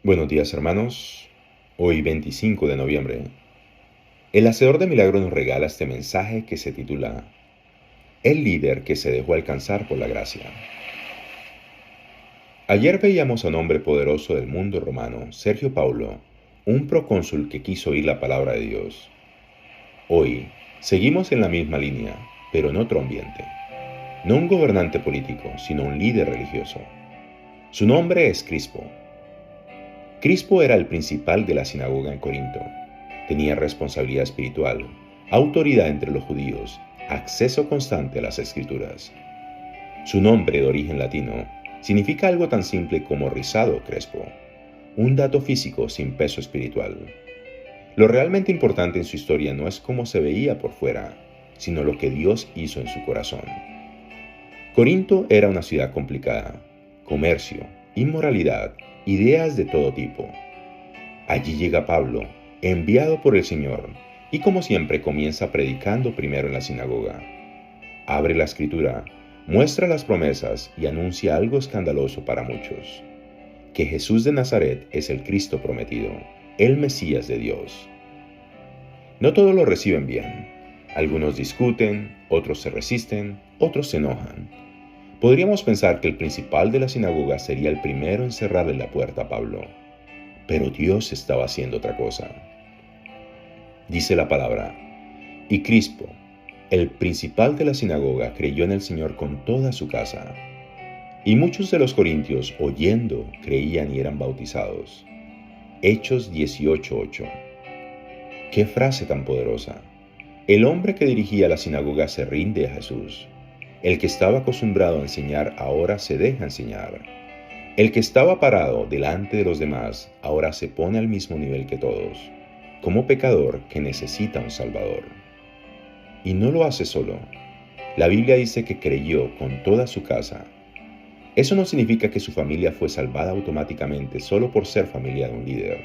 Buenos días, hermanos. Hoy 25 de noviembre, el Hacedor de Milagros nos regala este mensaje que se titula El líder que se dejó alcanzar por la gracia. Ayer veíamos a un hombre poderoso del mundo romano, Sergio Paulo, un procónsul que quiso oír la palabra de Dios. Hoy seguimos en la misma línea, pero en otro ambiente. No un gobernante político, sino un líder religioso. Su nombre es Crispo. Crispo era el principal de la sinagoga en Corinto. Tenía responsabilidad espiritual, autoridad entre los judíos, acceso constante a las escrituras. Su nombre, de origen latino, significa algo tan simple como rizado o crespo, un dato físico sin peso espiritual. Lo realmente importante en su historia no es cómo se veía por fuera, sino lo que Dios hizo en su corazón. Corinto era una ciudad complicada, comercio, inmoralidad, ideas de todo tipo. Allí llega Pablo, enviado por el Señor, y como siempre comienza predicando primero en la sinagoga. Abre la escritura, muestra las promesas y anuncia algo escandaloso para muchos, que Jesús de Nazaret es el Cristo prometido, el Mesías de Dios. No todos lo reciben bien. Algunos discuten, otros se resisten, otros se enojan. Podríamos pensar que el principal de la sinagoga sería el primero en cerrarle la puerta a Pablo, pero Dios estaba haciendo otra cosa. Dice la palabra, y Crispo, el principal de la sinagoga, creyó en el Señor con toda su casa. Y muchos de los corintios, oyendo, creían y eran bautizados. Hechos 18:8. ¡Qué frase tan poderosa! El hombre que dirigía la sinagoga se rinde a Jesús. El que estaba acostumbrado a enseñar ahora se deja enseñar. El que estaba parado delante de los demás ahora se pone al mismo nivel que todos, como pecador que necesita un Salvador. Y no lo hace solo. La Biblia dice que creyó con toda su casa. Eso no significa que su familia fue salvada automáticamente solo por ser familia de un líder.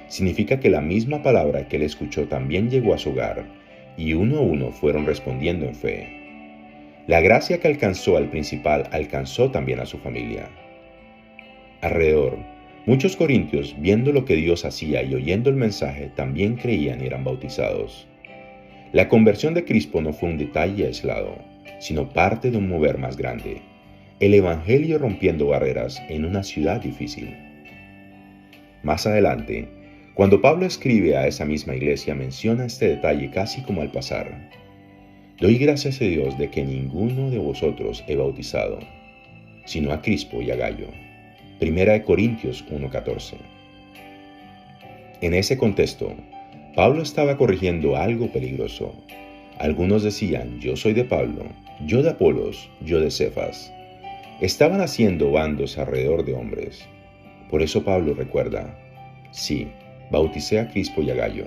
Significa que la misma palabra que él escuchó también llegó a su hogar, y uno a uno fueron respondiendo en fe. La gracia que alcanzó al principal alcanzó también a su familia. Alrededor, muchos corintios, viendo lo que Dios hacía y oyendo el mensaje, también creían y eran bautizados. La conversión de Crispo no fue un detalle aislado, sino parte de un mover más grande, el Evangelio rompiendo barreras en una ciudad difícil. Más adelante, cuando Pablo escribe a esa misma iglesia, menciona este detalle casi como al pasar. Doy gracias a Dios de que ninguno de vosotros he bautizado, sino a Crispo y a Gayo. Primera de Corintios 1:14. En ese contexto, Pablo estaba corrigiendo algo peligroso. Algunos decían, yo soy de Pablo, yo de Apolos, yo de Cefas. Estaban haciendo bandos alrededor de hombres. Por eso Pablo recuerda, sí, bauticé a Crispo y a Gayo.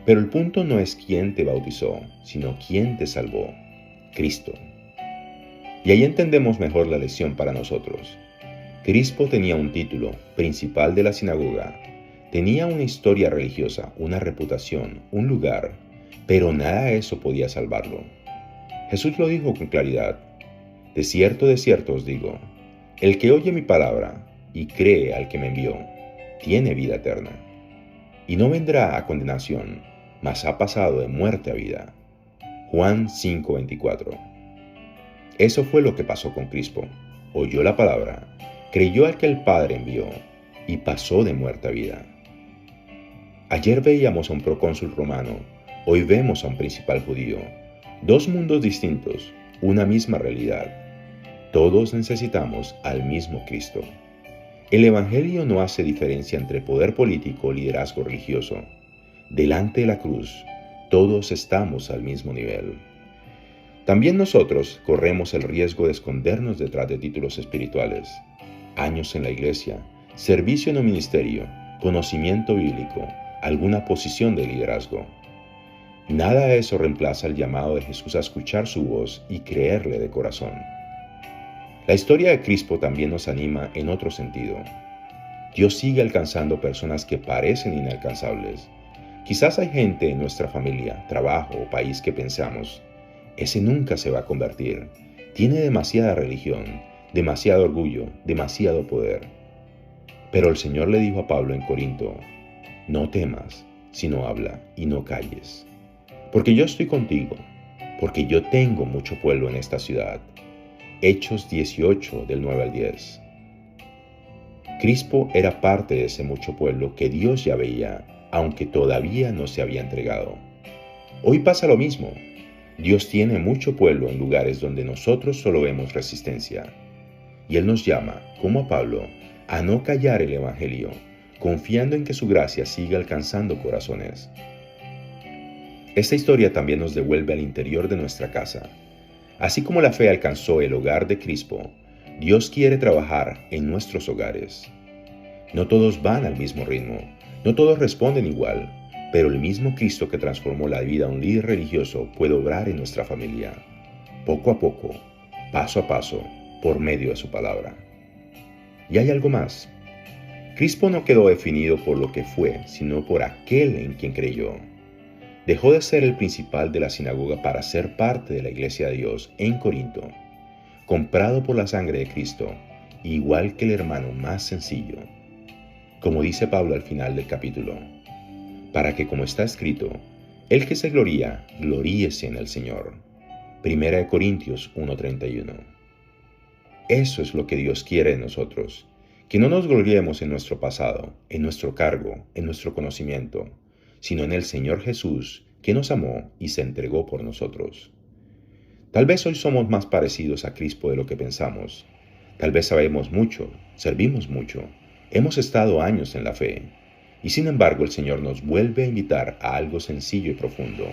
Pero el punto no es quién te bautizó, sino quién te salvó, Cristo. Y ahí entendemos mejor la lección para nosotros. Crispo tenía un título, principal de la sinagoga, tenía una historia religiosa, una reputación, un lugar, pero nada de eso podía salvarlo. Jesús lo dijo con claridad, de cierto os digo, el que oye mi palabra y cree al que me envió, tiene vida eterna, y no vendrá a condenación, mas ha pasado de muerte a vida. Juan 5:24. Eso fue lo que pasó con Crispo. Oyó la palabra, creyó al que el Padre envió, y pasó de muerte a vida. Ayer veíamos a un procónsul romano, hoy vemos a un principal judío. Dos mundos distintos, una misma realidad. Todos necesitamos al mismo Cristo. El Evangelio no hace diferencia entre poder político o liderazgo religioso. Delante de la cruz, todos estamos al mismo nivel. También nosotros corremos el riesgo de escondernos detrás de títulos espirituales, años en la iglesia, servicio en un ministerio, conocimiento bíblico, alguna posición de liderazgo. Nada de eso reemplaza el llamado de Jesús a escuchar su voz y creerle de corazón. La historia de Crispo también nos anima en otro sentido. Dios sigue alcanzando personas que parecen inalcanzables. Quizás hay gente en nuestra familia, trabajo o país que pensamos, ese nunca se va a convertir, tiene demasiada religión, demasiado orgullo, demasiado poder. Pero el Señor le dijo a Pablo en Corinto: no temas, sino habla y no calles, porque yo estoy contigo, porque yo tengo mucho pueblo en esta ciudad. Hechos 18 del 9 al 10. Crispo era parte de ese mucho pueblo que Dios ya veía, aunque todavía no se había entregado. Hoy pasa lo mismo. Dios tiene mucho pueblo en lugares donde nosotros solo vemos resistencia. Y Él nos llama, como a Pablo, a no callar el Evangelio, confiando en que su gracia siga alcanzando corazones. Esta historia también nos devuelve al interior de nuestra casa. Así como la fe alcanzó el hogar de Crispo, Dios quiere trabajar en nuestros hogares. No todos van al mismo ritmo, no todos responden igual, pero el mismo Cristo que transformó la vida de un líder religioso puede obrar en nuestra familia, poco a poco, paso a paso, por medio de su palabra. Y hay algo más. Crispo no quedó definido por lo que fue, sino por aquel en quien creyó. Dejó de ser el principal de la sinagoga para ser parte de la iglesia de Dios en Corinto, comprado por la sangre de Cristo, igual que el hermano más sencillo. Como dice Pablo al final del capítulo, para que, como está escrito, el que se gloría, gloríese en el Señor. 1 Corintios 1:31. Eso es lo que Dios quiere de nosotros, que no nos gloriemos en nuestro pasado, en nuestro cargo, en nuestro conocimiento, sino en el Señor Jesús, que nos amó y se entregó por nosotros. Tal vez hoy somos más parecidos a Crispo de lo que pensamos. Tal vez sabemos mucho, servimos mucho, hemos estado años en la fe, y sin embargo el Señor nos vuelve a invitar a algo sencillo y profundo.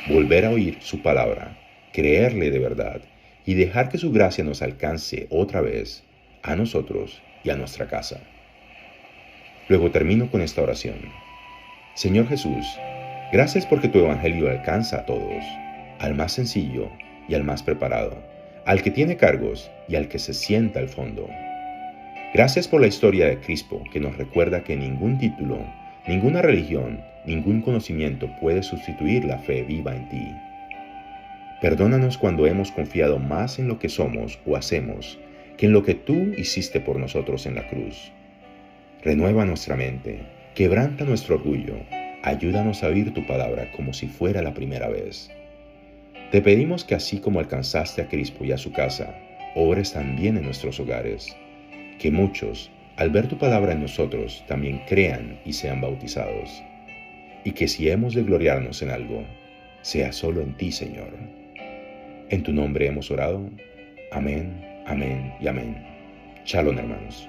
Volver a oír su palabra, creerle de verdad y dejar que su gracia nos alcance otra vez a nosotros y a nuestra casa. Luego termino con esta oración. Señor Jesús, gracias porque tu evangelio alcanza a todos, al más sencillo y al más preparado, al que tiene cargos y al que se sienta al fondo. Gracias por la historia de Crispo que nos recuerda que ningún título, ninguna religión, ningún conocimiento puede sustituir la fe viva en ti. Perdónanos cuando hemos confiado más en lo que somos o hacemos que en lo que tú hiciste por nosotros en la cruz. Renueva nuestra mente, quebranta nuestro orgullo, ayúdanos a oír tu palabra como si fuera la primera vez. Te pedimos que así como alcanzaste a Crispo y a su casa, obres también en nuestros hogares, que muchos, al ver tu palabra en nosotros, también crean y sean bautizados, y que si hemos de gloriarnos en algo, sea solo en ti, Señor. En tu nombre hemos orado. Amén, amén y amén. Shalom, hermanos.